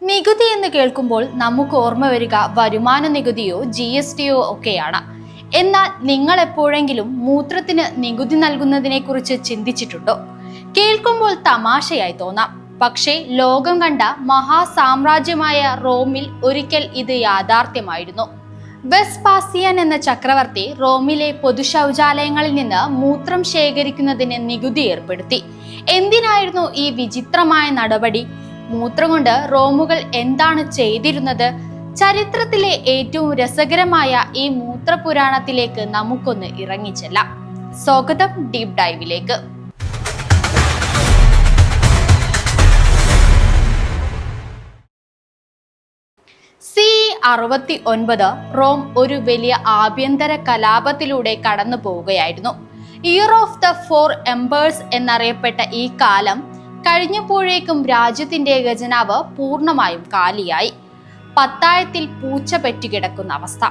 നികുതി എന്ന് കേൾക്കുമ്പോൾ നമുക്ക് ഓർമ്മ വരിക വരുമാന നികുതിയോ GSTയോ ഒക്കെയാണ്. എന്നാൽ നിങ്ങൾ എപ്പോഴെങ്കിലും മൂത്രത്തിന് നികുതി നൽകുന്നതിനെ കുറിച്ച് ചിന്തിച്ചിട്ടുണ്ടോ? കേൾക്കുമ്പോൾ തമാശയായി തോന്നാം, പക്ഷേ ലോകം കണ്ട മഹാസാമ്രാജ്യമായ റോമിൽ ഒരിക്കൽ ഇത് യാഥാർത്ഥ്യമായിരുന്നു. വെസ്പാസിയൻ എന്ന ചക്രവർത്തി റോമിലെ പൊതു ശൗചാലയങ്ങളിൽ നിന്ന് മൂത്രം ശേഖരിക്കുന്നതിന് നികുതി ഏർപ്പെടുത്തി. എന്തിനായിരുന്നു ഈ വിചിത്രമായ നടപടി? മൂത്രം കൊണ്ട് റോമുകൾ എന്താണ് ചെയ്തിരുന്നത്? ചരിത്രത്തിലെ ഏറ്റവും രസകരമായ ഈ മൂത്രപുരാണത്തിലേക്ക് നമുക്കൊന്ന് ഇറങ്ങിച്ചെല്ലാം. സ്വാഗതം ഡീപ് ഡൈവിലേക്ക്. CE 69 റോം ഒരു വലിയ ആഭ്യന്തര കലാപത്തിലൂടെ കടന്നു പോവുകയായിരുന്നു. ഇയർ ഓഫ് ദ 4 എംപേഴ്സ് എന്നറിയപ്പെട്ട ഈ കാലം കഴിഞ്ഞപ്പോഴേക്കും രാജ്യത്തിന്റെ ഖജനാവ് പൂർണ്ണമായും കാലിയായി. പത്തായത്തിൽ പൂച്ച പെറ്റുകിടക്കുന്ന അവസ്ഥ.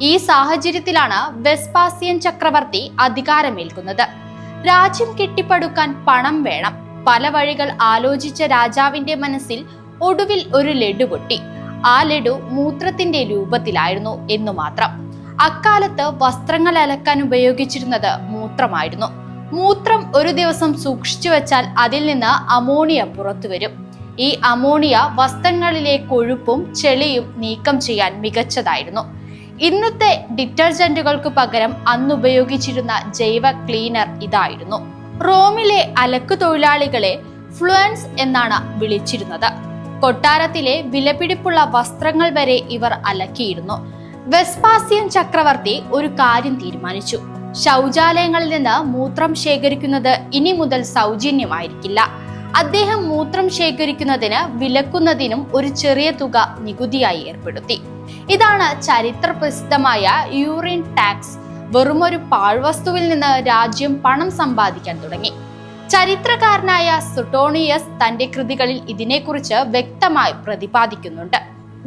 ഈ സാഹചര്യത്തിലാണ് വെസ്പാസിയൻ ചക്രവർത്തി അധികാരമേൽക്കുന്നത്. രാജ്യം കെട്ടിപ്പടുക്കാൻ പണം വേണം. പല വഴികൾ ആലോചിച്ച രാജാവിന്റെ മനസ്സിൽ ഒടുവിൽ ഒരു ലഡു പൊട്ടി. ആ ലഡു മൂത്രത്തിന്റെ രൂപത്തിലായിരുന്നു എന്നു മാത്രം. അക്കാലത്ത് വസ്ത്രങ്ങൾ അലക്കാൻ ഉപയോഗിച്ചിരുന്നത് മൂത്രമായിരുന്നു. മൂത്രം ഒരു ദിവസം സൂക്ഷിച്ചു വെച്ചാൽ അതിൽ നിന്ന് അമോണിയ പുറത്തു വരും. ഈ അമോണിയ വസ്ത്രങ്ങളിലെ കൊഴുപ്പും ചെളിയും നീക്കം ചെയ്യാൻ മികച്ചതായിരുന്നു. ഇന്നത്തെ ഡിറ്റർജന്റുകൾക്ക് പകരം അന്ന് ഉപയോഗിച്ചിരുന്ന ജൈവ ക്ലീനർ ഇതായിരുന്നു. റോമിലെ അലക്കു തൊഴിലാളികളെ ഫ്ലുവൻസ് എന്നാണ് വിളിച്ചിരുന്നത്. കൊട്ടാരത്തിലെ വിലപിടിപ്പുള്ള വസ്ത്രങ്ങൾ വരെ ഇവർ അലക്കിയിരുന്നു. വെസ്പാസിയൻ ചക്രവർത്തി ഒരു കാര്യം തീരുമാനിച്ചു. ശൗചാലയങ്ങളിൽ നിന്ന് മൂത്രം ശേഖരിക്കുന്നത് ഇനി മുതൽ സൗജന്യമായിരിക്കില്ല. അദ്ദേഹം മൂത്രം ശേഖരിക്കുന്നതിന് വിലക്കുന്നതിനും ഒരു ചെറിയ തുക നികുതിയായി ഏർപ്പെടുത്തി. ഇതാണ് ചരിത്ര പ്രസിദ്ധമായ യൂറിൻ ടാക്സ്. വെറുമൊരു പാഴ്വസ്തുവിൽ നിന്ന് രാജ്യം പണം സമ്പാദിക്കാൻ തുടങ്ങി. ചരിത്രകാരനായ സുട്ടോണിയസ് തന്റെ കൃതികളിൽ ഇതിനെക്കുറിച്ച് വ്യക്തമായി പ്രതിപാദിക്കുന്നുണ്ട്.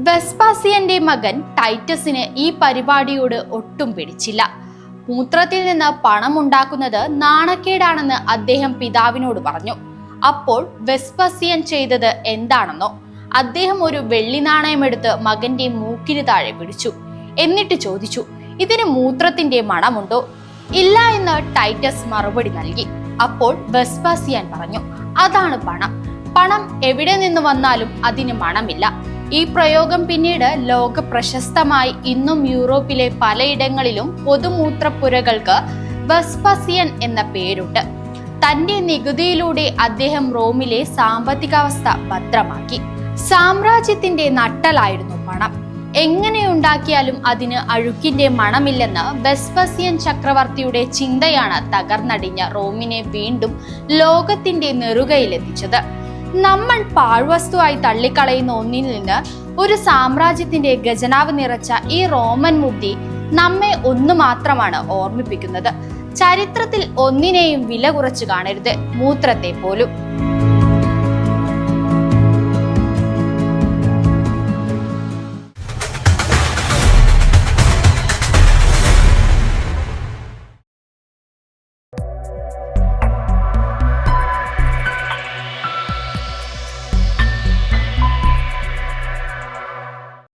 വെസ്പാസിയന്റെ മകൻ ടൈറ്റസിന് ഈ പരിപാടിയോട് ഒട്ടും പിടിച്ചില്ല. മൂത്രത്തിൽ നിന്ന് പണം ഉണ്ടാക്കുന്നത് നാണക്കേടാണെന്ന് അദ്ദേഹം പിതാവിനോട് പറഞ്ഞു. അപ്പോൾ വെസ്പാസിയൻ ചെയ്തത് എന്താണെന്നോ? അദ്ദേഹം ഒരു വെള്ളി നാണയമെടുത്ത് മകന്റെ മൂക്കിന് താഴെ പിടിച്ചു. എന്നിട്ട് ചോദിച്ചു, ഇതിന് മൂത്രത്തിന്റെ മണമുണ്ടോ? ഇല്ല എന്ന് ടൈറ്റസ് മറുപടി നൽകി. അപ്പോൾ വെസ്പാസിയൻ പറഞ്ഞു, അതാണ് പണം. പണം എവിടെ നിന്ന് വന്നാലും അതിന് മണമില്ല. ഈ പ്രയോഗം പിന്നീട് ലോക പ്രശസ്തമായി. ഇന്നും യൂറോപ്പിലെ പലയിടങ്ങളിലും പൊതുമൂത്രപ്പുരകൾക്ക് വെസ്പാസിയൻ എന്ന പേരുണ്ട്. തന്റെ നികുതിയിലൂടെ അദ്ദേഹം റോമിലെ സാമ്പത്തികാവസ്ഥ ഭദ്രമാക്കി. സാമ്രാജ്യത്തിന്റെ നട്ടലായിരുന്നു പണം. എങ്ങനെയുണ്ടാക്കിയാലും അതിന് അഴുക്കിന്റെ മണമില്ലെന്ന് വെസ്പാസിയൻ ചക്രവർത്തിയുടെ ചിന്തയാണ് തകർന്നടിഞ്ഞ റോമിനെ വീണ്ടും ലോകത്തിന്റെ നെറുകയിലെത്തിച്ചത്. നമ്മൾ പാഴ്വസ്തുവായി തള്ളിക്കളയുന്ന ഒന്നിൽ നിന്ന് ഒരു സാമ്രാജ്യത്തിന്റെ ഖജനാവ് നിറച്ച ഈ റോമൻ ബുദ്ധി നമ്മെ ഒന്നു മാത്രമാണ് ഓർമ്മിപ്പിക്കുന്നത്. ചരിത്രത്തിൽ ഒന്നിനെയും വില കുറച്ചു കാണരുത്, മൂത്രത്തെ പോലും.